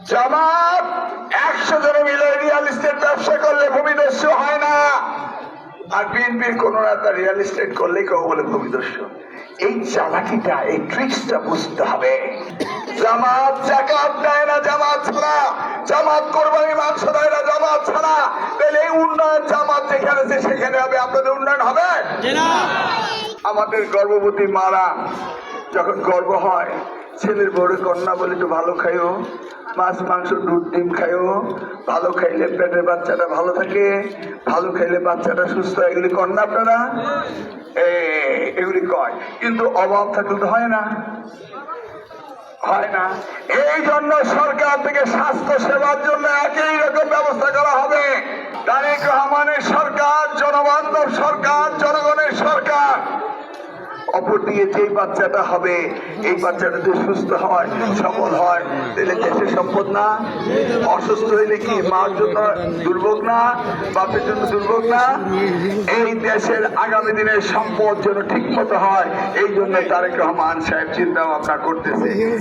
জামাত 100 জনে মিলে real estate ব্যবসা করলে ভূমিদস্যু হয় না, আর বিএনপির কোন নেতা রিয়েল এস্টেট করলে কেউ বলে ভূমিদস্যু। এই চালাকিটা, এই ট্রিক্সটা বুঝতে হবে। জামাত যাকাত দেয় না জামাত ছাড়া, জামাত কোরবানি মাংস দেয় না জামাত ছাড়া। তাহলে এই উন্নয়ন জামাত যেখানে আছে সেখানে হবে, আপনাদের উন্নয়ন হবে? আমাদের গর্ভবতী মারা যখন গর্ভ হয়, ছেলের বড় কন্যা বলে একটু ভালো খাইও, মাছ মাংস দুধ ডিম খাইও, ভালো খাইলে পেটের বাচ্চাটা ভালো থাকে, ভালো খাইলে বাচ্চাটা সুস্থ হয়, এগুলি কন্যা আপনারা এগুলি কয়। কিন্তু অভাব থাকলে তো হয় না, হয় না। এই জন্য সরকার থেকে স্বাস্থ্য সেবার জন্য একই রকম ব্যবস্থা করা হবে। তারেক রহমানের সরকার জনবান্ধব সরকার, জনগণের সরকার। অপরদিকে যে বাচ্চাটা হবে, এই বাচ্চাটা যদি সুস্থ হয়, সবল হয়, তাহলে দেশের সম্পদ না? অসুস্থ হইলে কি মার জন্য দুর্ভোগ না, বাপের জন্য দুর্ভোগ না? এই দেশের আগামী দিনের সম্পদ যেন ঠিক মতো হয়, এই জন্য তারেক রহমান সাহেব চিন্তা ভাবনা করতেছে।